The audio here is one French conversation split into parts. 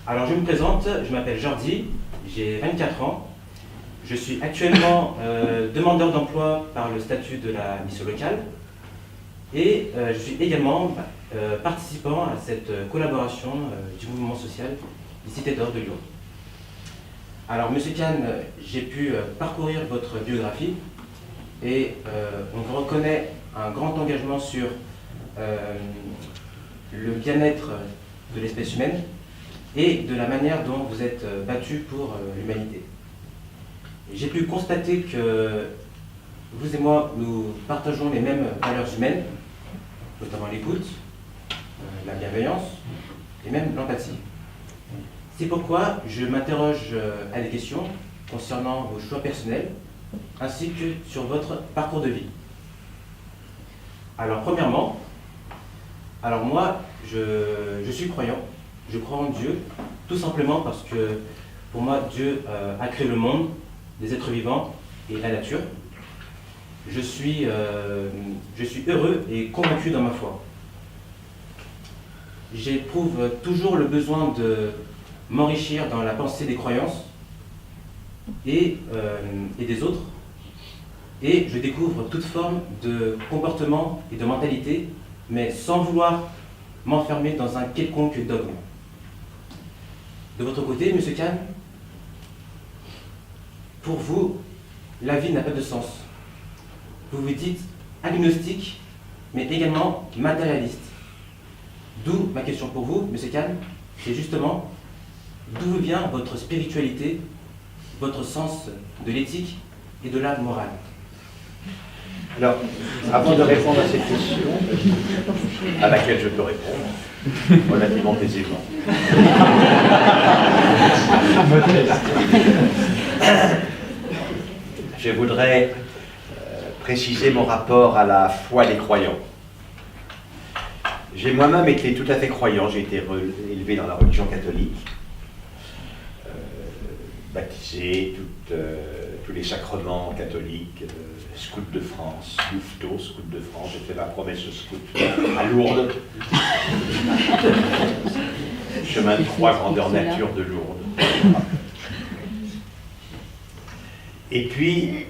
Alors je me présente, je m'appelle Jordi, j'ai 24 ans. Je suis actuellement demandeur d'emploi par le statut de la mission locale et je suis également participant à cette collaboration du mouvement social des Cités d'Or de Lyon. Alors Monsieur Kahn, j'ai pu parcourir votre biographie et on reconnaît un grand engagement sur le bien-être de l'espèce humaine et de la manière dont vous êtes battu pour l'humanité. J'ai pu constater que vous et moi, nous partageons les mêmes valeurs humaines, notamment l'écoute, la bienveillance et même l'empathie. C'est pourquoi je m'interroge à des questions concernant vos choix personnels ainsi que sur votre parcours de vie. Alors premièrement, moi, je suis croyant, je crois en Dieu, tout simplement parce que pour moi, Dieu a créé le monde, les êtres vivants et la nature. Je suis heureux et convaincu dans ma foi. J'éprouve toujours le besoin de m'enrichir dans la pensée des croyances et des autres, et je découvre toute forme de comportement et de mentalité, mais sans vouloir m'enfermer dans un quelconque dogme. De votre côté, Monsieur Kahn, pour vous, la vie n'a pas de sens. Vous vous dites agnostique, mais également matérialiste. D'où ma question pour vous, Monsieur Kahn, c'est justement d'où vient votre spiritualité, votre sens de l'éthique et de la morale. Alors, avant de répondre à cette question, à laquelle je peux répondre, relativement aisément. Je voudrais préciser mon rapport à la foi des croyants. J'ai moi-même été tout à fait croyant, j'ai été élevé dans la religion catholique, baptisé, tous les sacrements catholiques, scout de France, louveteau, scout de France, j'ai fait ma promesse au scout à Lourdes, chemin de croix, grandeur nature de Lourdes. Et puis,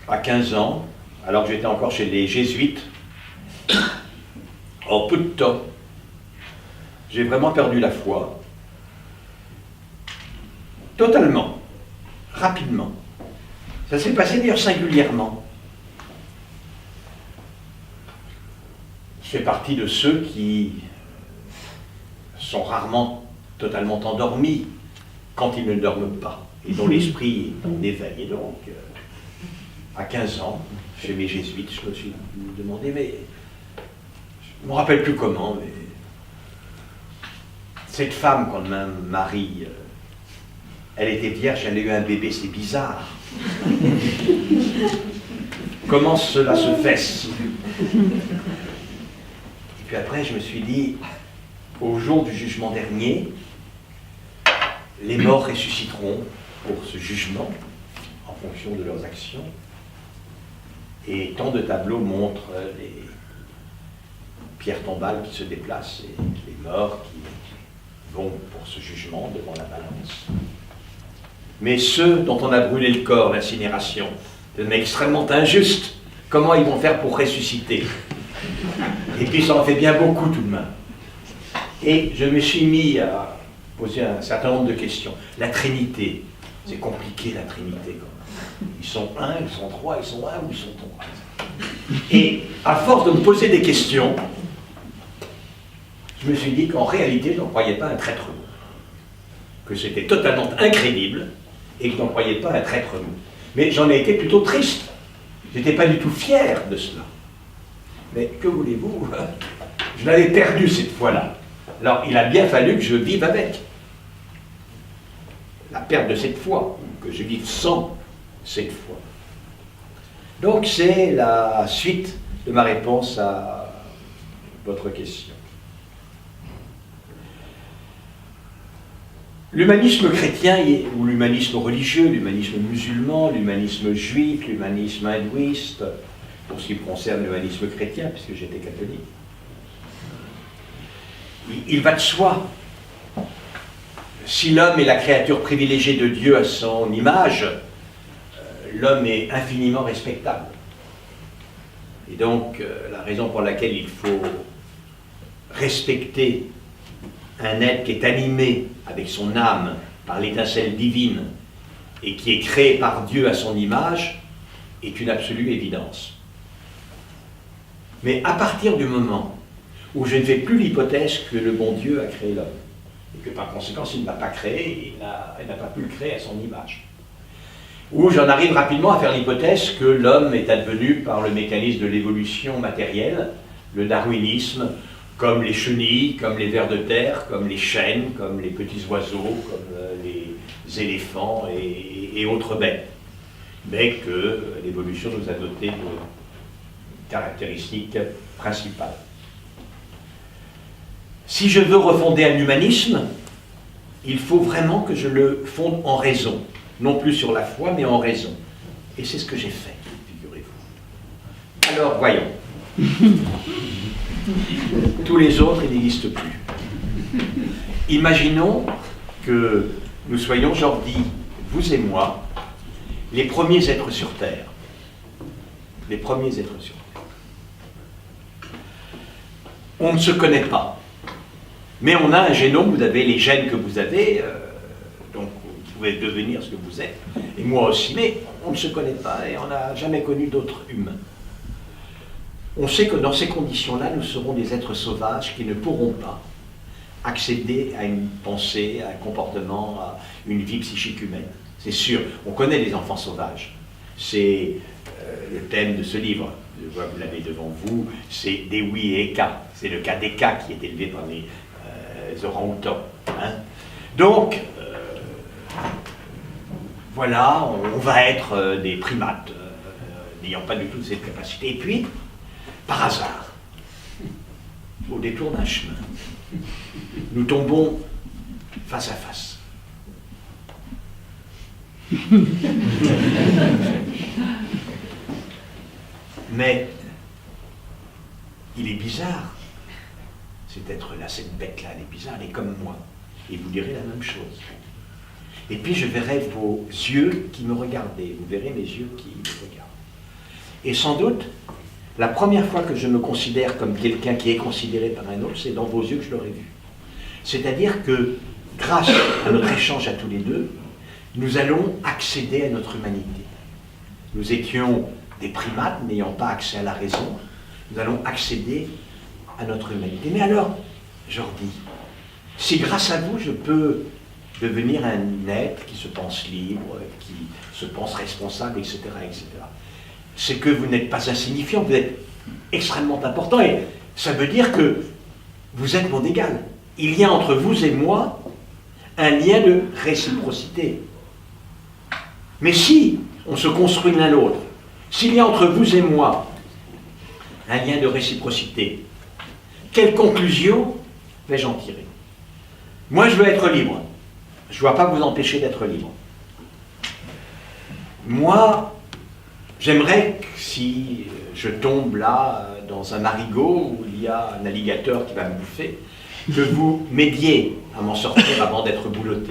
à 15 ans, alors que j'étais encore chez les jésuites, en peu de temps, j'ai vraiment perdu la foi. Totalement, rapidement. Ça s'est passé d'ailleurs singulièrement. Je fais partie de ceux qui sont rarement totalement endormis quand ils ne dorment pas, et dont l'esprit est en éveil. Et donc, à 15 ans, chez mes jésuites, je me suis demandé, mais je ne me rappelle plus comment, mais cette femme, quand même, Marie, elle était vierge, elle a eu un bébé, c'est bizarre. Comment cela se fait? Et puis après, je me suis dit, au jour du jugement dernier, les morts ressusciteront pour ce jugement, en fonction de leurs actions. Et tant de tableaux montrent les pierres tombales qui se déplacent et les morts qui vont pour ce jugement devant la balance. Mais ceux dont on a brûlé le corps, l'incinération, c'est extrêmement injuste. Comment ils vont faire pour ressusciter? Et puis ça en fait bien beaucoup tout de même. Et je me suis mis à poser un certain nombre de questions. La Trinité, c'est compliqué la Trinité quand même. Ils sont un, ils sont trois, ils sont un ou ils sont trois. Et à force de me poser des questions, je me suis dit qu'en réalité, je n'en croyais pas un traître mou. Que c'était totalement incrédible et que je n'en croyais pas un traître mou. Mais j'en ai été plutôt triste. Je n'étais pas du tout fier de cela. Mais que voulez-vous? Je l'avais perdu cette fois-là. Alors il a bien fallu que je vive avec. La perte de cette foi, que je vive sans cette foi. Donc c'est la suite de ma réponse à votre question. L'humanisme chrétien, ou l'humanisme religieux, l'humanisme musulman, l'humanisme juif, l'humanisme hindouiste, pour ce qui me concerne l'humanisme chrétien, puisque j'étais catholique, il va de soi si l'homme est la créature privilégiée de Dieu à son image, l'homme est infiniment respectable. Et donc, la raison pour laquelle il faut respecter un être qui est animé avec son âme par l'étincelle divine et qui est créé par Dieu à son image est une absolue évidence. Mais à partir du moment où je ne fais plus l'hypothèse que le bon Dieu a créé l'homme, et que par conséquent, s'il ne l'a pas créé, il n'a pas pu le créer à son image, où j'en arrive rapidement à faire l'hypothèse que l'homme est advenu par le mécanisme de l'évolution matérielle, le darwinisme, comme les chenilles, comme les vers de terre, comme les chênes, comme les petits oiseaux, comme les éléphants et autres bêtes. Mais que l'évolution nous a doté de caractéristiques principales. Si je veux refonder un humanisme, il faut vraiment que je le fonde en raison. Non plus sur la foi, mais en raison. Et c'est ce que j'ai fait, figurez-vous. Alors, voyons. Tous les autres, ils n'existent plus. Imaginons que nous soyons, Jordi, vous et moi, les premiers êtres sur Terre. Les premiers êtres sur Terre. On ne se connaît pas. Mais on a un génome, vous avez les gènes que vous avez, donc vous pouvez devenir ce que vous êtes, et moi aussi, mais on ne se connaît pas et on n'a jamais connu d'autres humains. On sait que dans ces conditions-là, nous serons des êtres sauvages qui ne pourront pas accéder à une pensée, à un comportement, à une vie psychique humaine. C'est sûr, on connaît les enfants sauvages. C'est le thème de ce livre. Je vois que vous l'avez devant vous, c'est Dewi et Eka. C'est le cas d'Eka qui est élevé par les orang-outans. Hein. Donc, voilà, on va être des primates, n'ayant pas du tout cette capacité. Et puis, par hasard, au détour d'un chemin, nous tombons face à face. Mais il est bizarre, cet être-là, cette bête-là, elle est bizarre, elle est comme moi. Et vous direz la même chose. Et puis je verrai vos yeux qui me regardaient, vous verrez mes yeux qui me regardent. Et sans doute, la première fois que je me considère comme quelqu'un qui est considéré par un autre, c'est dans vos yeux que je l'aurai vu. C'est-à-dire que, grâce à notre échange à tous les deux, nous allons accéder à notre humanité. Nous étions des primates n'ayant pas accès à la raison, nous allons accéder à notre humanité. Mais alors, Jordi, si grâce à vous je peux devenir un être qui se pense libre, qui se pense responsable, etc., etc., c'est que vous n'êtes pas insignifiant, vous êtes extrêmement important, et ça veut dire que vous êtes mon égal. Il y a entre vous et moi un lien de réciprocité. Mais si on se construit l'un l'autre, s'il y a entre vous et moi un lien de réciprocité, quelle conclusion vais-je en tirer? Moi, je veux être libre. Je ne dois pas vous empêcher d'être libre. Moi, j'aimerais que si je tombe là dans un marigot où il y a un alligator qui va me bouffer, que vous m'aidiez à m'en sortir avant d'être boulotté.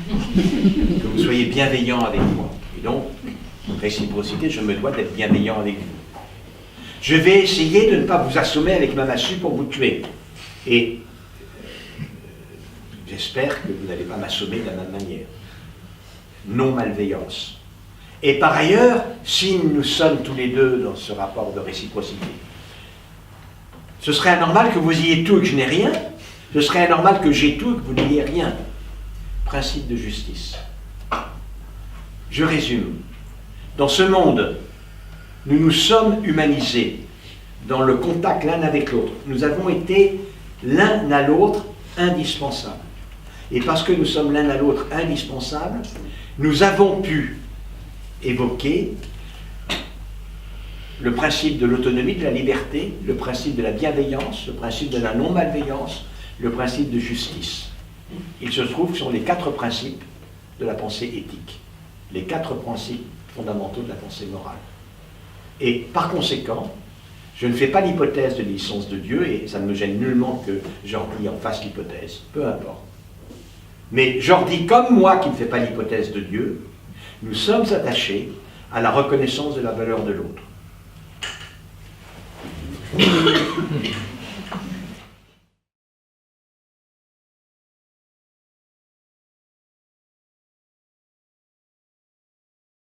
Que vous soyez bienveillant avec moi. Et donc, réciprocité, je me dois d'être bienveillant avec vous. Je vais essayer de ne pas vous assommer avec ma massue pour vous tuer. Et j'espère que vous n'allez pas m'assommer de la même manière. Non-malveillance. Et par ailleurs, si nous sommes tous les deux dans ce rapport de réciprocité, ce serait anormal que vous ayez tout et que je n'ai rien. Ce serait anormal que j'ai tout et que vous n'ayez rien. Principe de justice. Je résume. Dans ce monde, nous nous sommes humanisés dans le contact l'un avec l'autre. Nous avons été l'un à l'autre indispensables. Et parce que nous sommes l'un à l'autre indispensables, nous avons pu évoquer le principe de l'autonomie, de la liberté, le principe de la bienveillance, le principe de la non-malveillance, le principe de justice. Il se trouve que ce sont les 4 principes de la pensée éthique, les 4 principes fondamentaux de la pensée morale. Et par conséquent, je ne fais pas l'hypothèse de l'existence de Dieu, et ça ne me gêne nullement que Jordi en fasse l'hypothèse, peu importe. Mais Jordi, comme moi qui ne fais pas l'hypothèse de Dieu, nous sommes attachés à la reconnaissance de la valeur de l'autre.